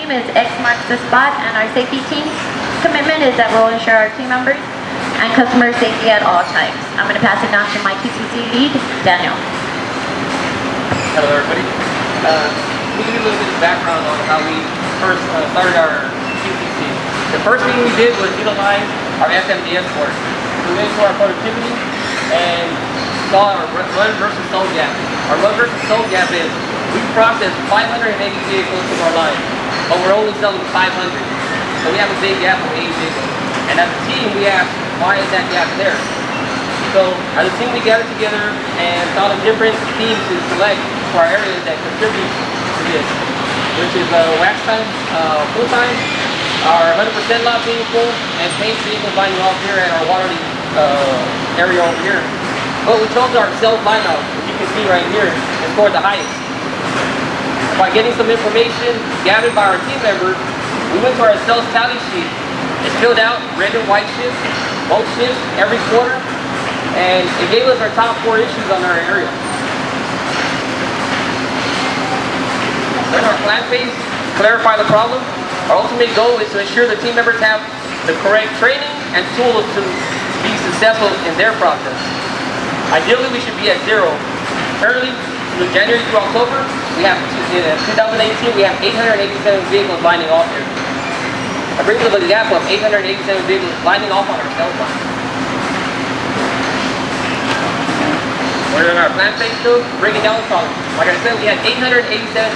team is X marks the spot, and our safety team's commitment is that we'll ensure our team members and customer safety at all times. I'm going to pass it down to my QCC lead, Daniel. Hello everybody. We give you a little bit of background on how we first started our QCC. The first thing we did was utilize our FMDS course. We went into our productivity and saw our run versus sold gap. Our run versus sold gap is we process 580 vehicles to our line, but we're only selling 500. So we have a big gap of 80 vehicles. And as a team, we asked, why is that gap there? So as a team, we gathered together and thought of different themes to select for our areas that contribute to this, which is wax time, full time, our 100% lot being full, and paint vehicles lining off here at our water area over here. But we chose our sales line out, as you can see right here, and scored the highest. By getting some information gathered by our team members, we went to our sales tally sheet. It's filled out, red and white shifts, both shifts, every quarter, and it gave us our top 4 issues on our area. Then our plan phase, clarify the problem. Our ultimate goal is to ensure the team members have the correct training and tools to be successful in their process. Ideally, we should be at 0. Currently, from January through October, we have, in 2018, we have 887 vehicles lining off here. That brings us a gap of 887 vehicles lining off on our sales line. We're in our plan phase still, breaking down the problem. Like I said, we had 887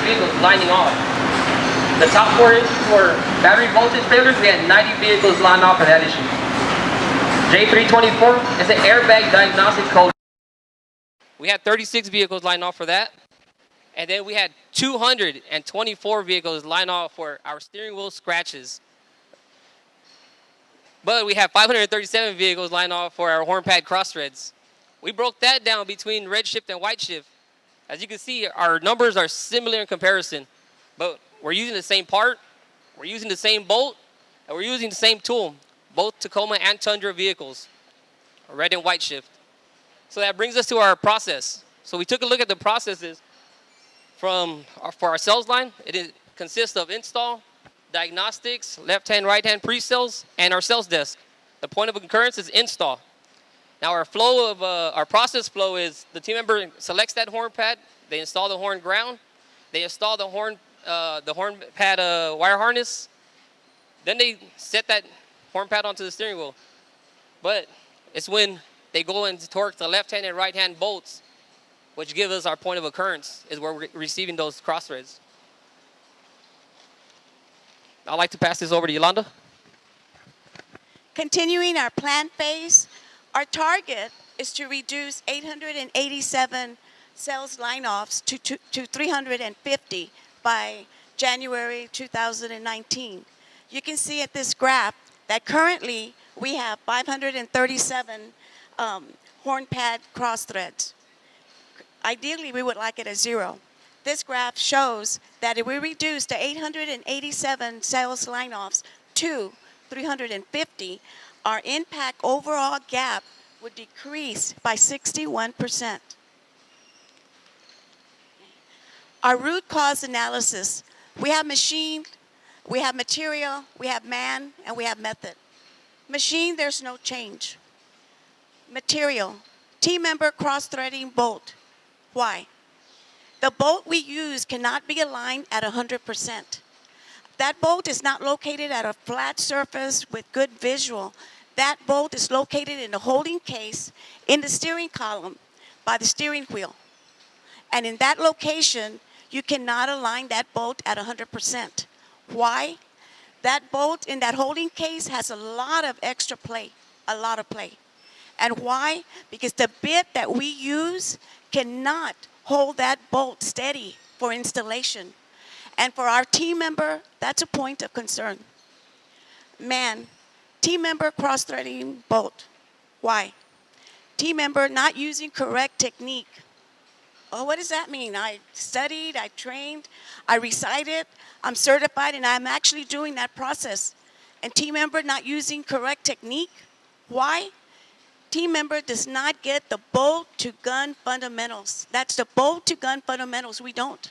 vehicles lining off. The top 4 issues were battery voltage failures. We had 90 vehicles lined off for that issue. J324 is an airbag diagnostic code. We had 36 vehicles lined off for that. And then we had 224 vehicles lined off for our steering wheel scratches. But we have 537 vehicles lined off for our horn pad cross threads. We broke that down between red shift and white shift. As you can see, our numbers are similar in comparison, but we're using the same part, we're using the same bolt, and we're using the same tool, both Tacoma and Tundra vehicles, red and white shift. So that brings us to our process. So we took a look at the processes for our sales line. It consists of install, diagnostics, left-hand, right-hand pre-sales, and our sales desk. The point of concurrence is install. Now our flow of our process flow is the team member selects that horn pad, they install the horn ground, they install the horn pad wire harness, then they set that horn pad onto the steering wheel. But it's when they go and torque the left-hand and right-hand bolts, which give us our point of occurrence, is where we're receiving those cross threads. I'd like to pass this over to Yolanda. Continuing our plan phase, our target is to reduce 887 sales line-offs to 350 by January 2019. You can see at this graph that currently we have 537 horn pad cross threads. Ideally, we would like it at 0. This graph shows that if we reduce the 887 sales line-offs to 350, our impact overall gap would decrease by 61%. Our root cause analysis, we have machine, we have material, we have man, and we have method. Machine, there's no change. Material, team member cross-threading bolt. Why? The bolt we use cannot be aligned at 100%. That bolt is not located at a flat surface with good visual. That bolt is located in the holding case in the steering column by the steering wheel. And in that location, you cannot align that bolt at 100%. Why? That bolt in that holding case has a lot of extra play, a lot of play. And why? Because the bit that we use cannot hold that bolt steady for installation. And for our team member, that's a point of concern. Man, team member cross-threading bolt. Why? Team member not using correct technique. Oh, what does that mean? I studied, I trained, I recited, I'm certified, and I'm actually doing that process. And team member not using correct technique. Why? Team member does not get the bolt-to-gun fundamentals. That's the bolt-to-gun fundamentals we don't.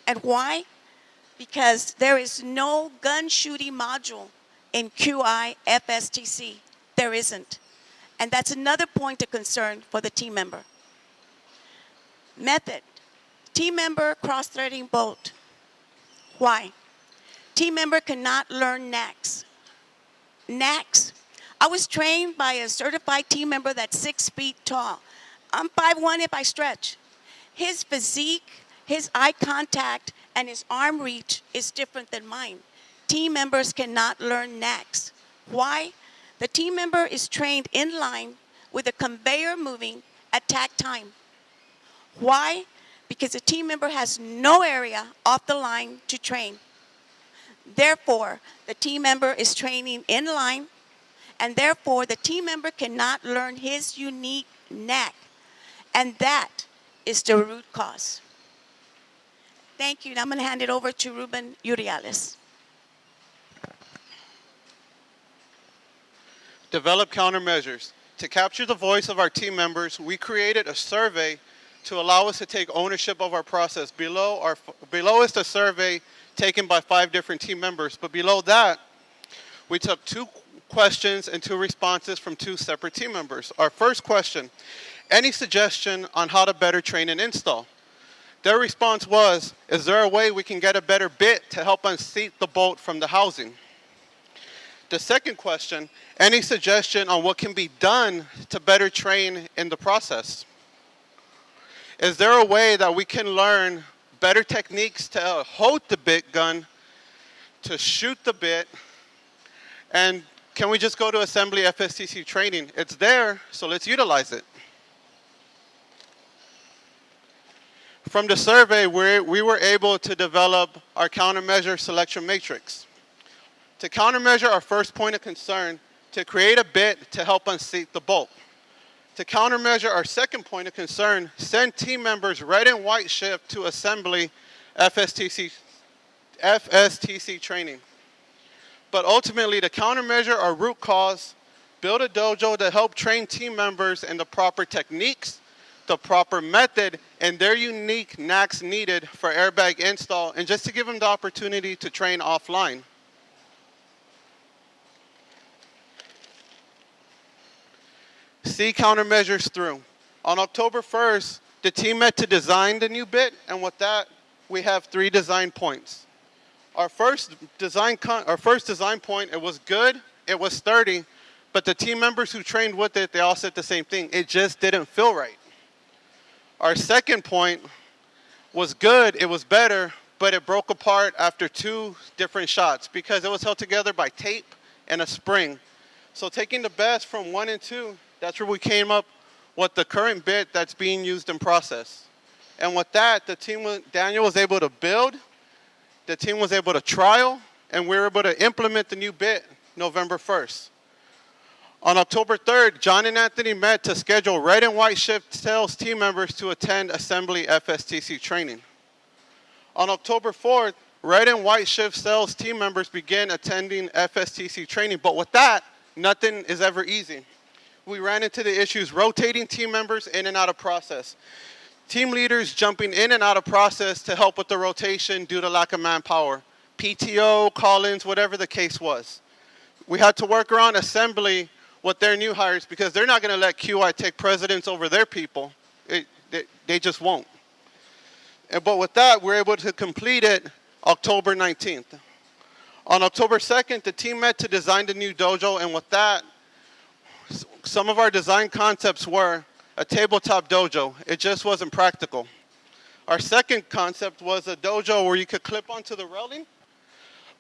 And why? because there is no gun shooting module in QI FSTC. There isn't. And that's another point of concern for the team member. Method, team member cross-threading bolt. Why? Team member cannot learn NACs. NACs, I was trained by a certified team member that's 6 feet tall. I'm 5'1" if I stretch. His physique, his eye contact, and his arm reach is different than mine. Team members cannot learn NACs. Why? The team member is trained in line with a conveyor moving at tack time. Why? Because the team member has no area off the line to train. Therefore, the team member is training in line, and therefore the team member cannot learn his unique knack. And that is the root cause. Thank you. And I'm going to hand it over to Ruben Uriales. Develop countermeasures. To capture the voice of our team members, we created a survey to allow us to take ownership of our process. Below is the survey taken by 5 different team members, but below that, we took 2 questions and 2 responses from 2 separate team members. Our first question, any suggestion on how to better train and install? Their response was, is there a way we can get a better bit to help unseat the bolt from the housing? The second question, any suggestion on what can be done to better train in the process? Is there a way that we can learn better techniques to hold the bit gun, to shoot the bit, and can we just go to assembly FSTC training? It's there, so let's utilize it. From the survey, we were able to develop our countermeasure selection matrix. To countermeasure our first point of concern, to create a bit to help unseat the bolt. To countermeasure our second point of concern, send team members red and white shift to assembly FSTC training. But ultimately, to countermeasure our root cause, build a dojo to help train team members in the proper techniques, the proper method, and their unique knacks needed for airbag install, and just to give them the opportunity to train offline. See countermeasures through. On October 1st, the team met to design the new bit, and with that, we have 3 design points. Our first design point, it was good, it was sturdy, but the team members who trained with it, they all said the same thing. It just didn't feel right. Our second point was good, it was better, but it broke apart after 2 different shots because it was held together by tape and a spring. So taking the best from 1 and 2, that's where we came up with the current bit that's being used in process. And with that, Daniel was able to build, the team was able to trial, and we were able to implement the new bit November 1st. On October 3rd, John and Anthony met to schedule red and white shift sales team members to attend assembly FSTC training. On October 4th, red and white shift sales team members began attending FSTC training, but with that, nothing is ever easy. We ran into the issues rotating team members in and out of process. Team leaders jumping in and out of process to help with the rotation due to lack of manpower. PTO, call-ins, whatever the case was. We had to work around assembly with their new hires because they're not going to let QI take precedence over their people. They just won't. But with that, we're able to complete it October 19th. On October 2nd, the team met to design the new dojo, and with that, some of our design concepts were a tabletop dojo. It just wasn't practical. Our second concept was a dojo where you could clip onto the railing,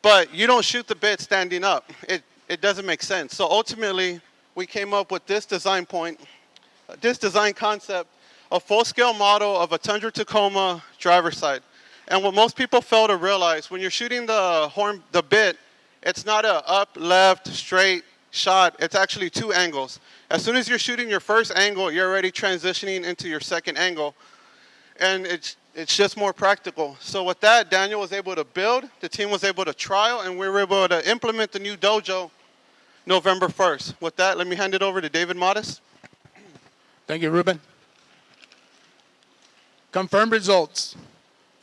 but you don't shoot the bit standing up. It doesn't make sense. So ultimately, we came up with this design concept, a full-scale model of a Tundra Tacoma driver's side. And what most people fail to realize, when you're shooting the bit, it's not a up, left, straight shot. It's actually 2 angles. As soon as you're shooting your first angle, you're already transitioning into your second angle. And it's just more practical. So with that, Daniel was able to build, the team was able to trial, and we were able to implement the new dojo November 1st. With that, let me hand it over to David Modis. Thank you, Ruben. Confirmed results.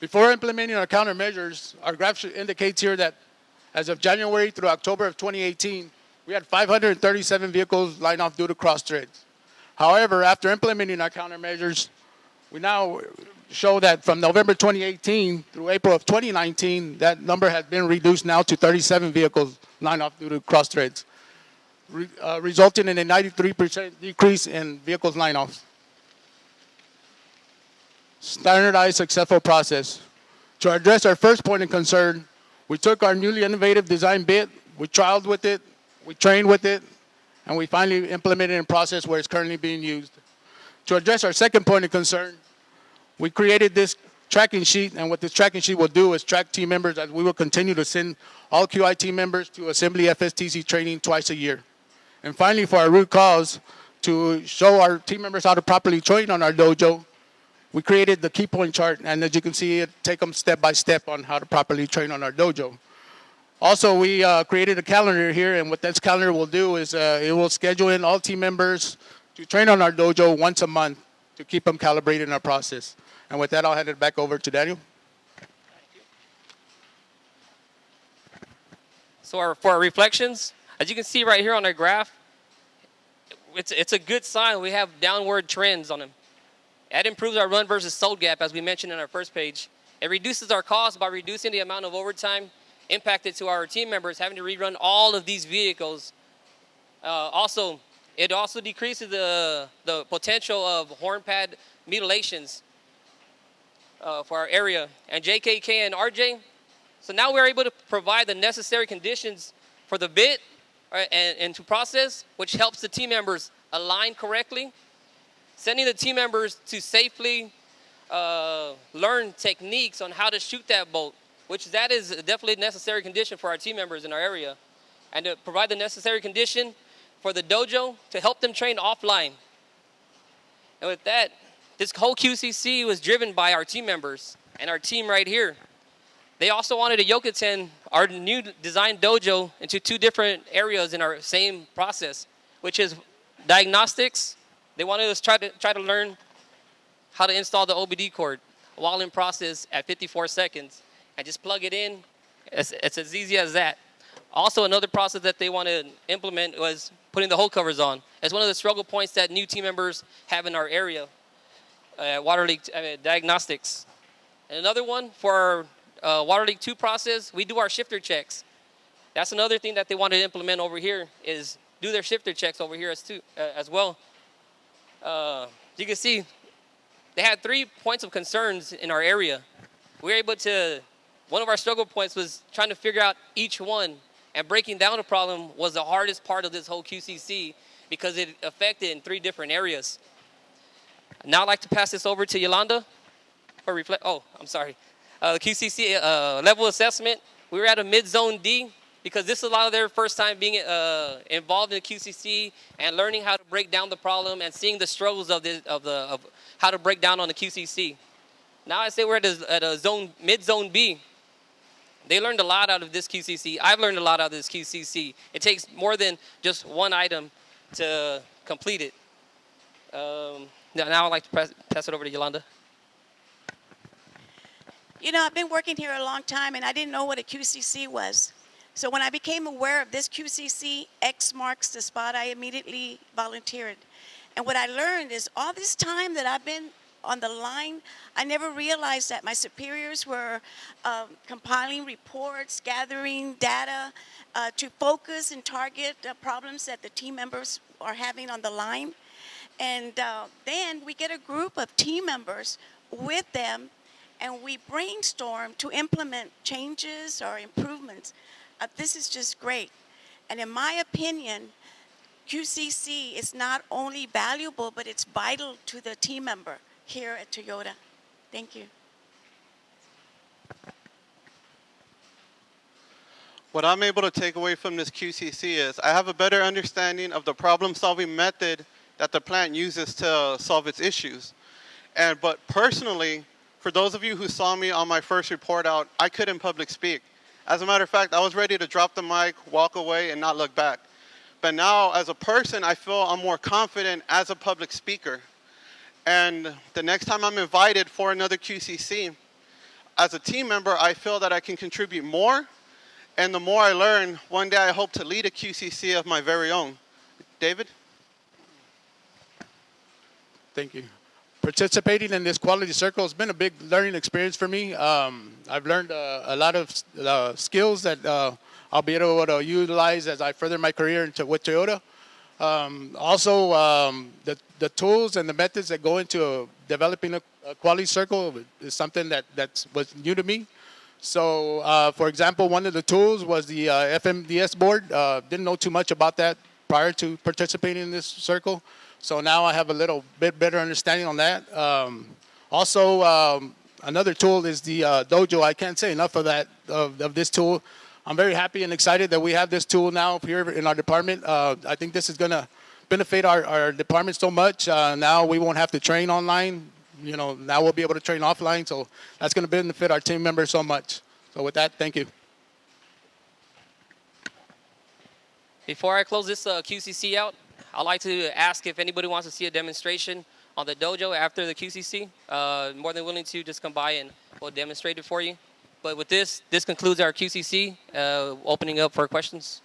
Before implementing our countermeasures, our graph indicates here that as of January through October of 2018, we had 537 vehicles line off due to cross threads. However, after implementing our countermeasures, we now show that from November 2018 through April of 2019, that number has been reduced now to 37 vehicles line off due to cross threads, resulting in a 93% decrease in vehicles line offs. Standardized successful process. To address our first point of concern, we took our newly innovative design bit, we trialed with it, we trained with it, and we finally implemented it in a process where it's currently being used. To address our second point of concern, we created this tracking sheet, and what this tracking sheet will do is track team members as we will continue to send all QI team members to Assembly FSTC training twice a year. And finally, for our root cause, to show our team members how to properly train on our dojo, we created the key point chart, and as you can see, it take them step by step on how to properly train on our dojo. Also, we created a calendar here, and what this calendar will do is it will schedule in all team members to train on our dojo once a month to keep them calibrated in our process. And with that, I'll hand it back over to Daniel. So for our reflections, as you can see right here on our graph, it's a good sign. We have downward trends on them. That improves our run versus sold gap, as we mentioned in our first page. It reduces our costs by reducing the amount of overtime impacted to our team members having to rerun all of these vehicles. It also decreases the potential of horn pad mutilations for our area. And JKK and RJ, so now we're able to provide the necessary conditions for the bit and to process, which helps the team members align correctly, sending the team members to safely learn techniques on how to shoot that bolt, which that is definitely a necessary condition for our team members in our area, and to provide the necessary condition for the dojo to help them train offline. And with that, this whole QCC was driven by our team members and our team right here. They also wanted to yokoten our new design dojo into two different areas in our same process, which is diagnostics. They wanted us to try to learn how to install the OBD cord while in process at 54 seconds and just plug it in. It's as easy as that. Also, another process that they want to implement was putting the hole covers on. It's one of the struggle points that new team members have in our area, Water League diagnostics. And another one for our Water League 2 process, we do our shifter checks. That's another thing that they want to implement over here is do their shifter checks over here as well. You can see they had 3 points of concerns in our area. We were able to, one of our struggle points was trying to figure out each one, and breaking down the problem was the hardest part of this whole QCC because it affected in 3 different areas. Now I'd like to pass this over to Yolanda for reflect. Oh, I'm sorry. QCC level assessment. We were at a mid-zone D because this is a lot of their first time being involved in the QCC and learning how to break down the problem and seeing the struggles of how to break down on the QCC. Now I say we're at a zone, mid-zone B. They learned a lot out of this QCC. I've learned a lot out of this QCC. It takes more than just one item to complete it. Now I'd like to pass it over to Yolanda. You know, I've been working here a long time, and I didn't know what a QCC was. So when I became aware of this QCC, X marks the spot, I immediately volunteered. And what I learned is all this time that I've been on the line, I never realized that my superiors were compiling reports, gathering data to focus and target problems that the team members are having on the line. And then we get a group of team members with them, and we brainstorm to implement changes or improvements. This is just great. And in my opinion, QCC is not only valuable, but it's vital to the team member here at Toyota. Thank you. What I'm able to take away from this QCC is I have a better understanding of the problem-solving method that the plant uses to solve its issues. But personally, for those of you who saw me on my first report out, I couldn't public speak. As a matter of fact, I was ready to drop the mic, walk away, and not look back. But now, as a person, I feel I'm more confident as a public speaker. And the next time I'm invited for another QCC, as a team member, I feel that I can contribute more. And the more I learn, one day I hope to lead a QCC of my very own. David? Thank you. Participating in this quality circle has been a big learning experience for me. I've learned a lot of skills that I'll be able to utilize as I further my career with Toyota. The tools and the methods that go into developing a quality circle is something that was new to me. So, for example, one of the tools was the FMDS board. Didn't know too much about that prior to participating in this circle. So now I have a little bit better understanding on that. Another tool is the dojo. I can't say enough of that, of this tool. I'm very happy and excited that we have this tool now here in our department. I think this is going to benefit our department so much. Now we won't have to train online. You know, now we'll be able to train offline. So that's going to benefit our team members so much. So with that, thank you. Before I close this QCC out, I'd like to ask if anybody wants to see a demonstration on the dojo after the QCC. More than willing to just come by and we'll demonstrate it for you. But with this concludes our QCC, opening up for questions.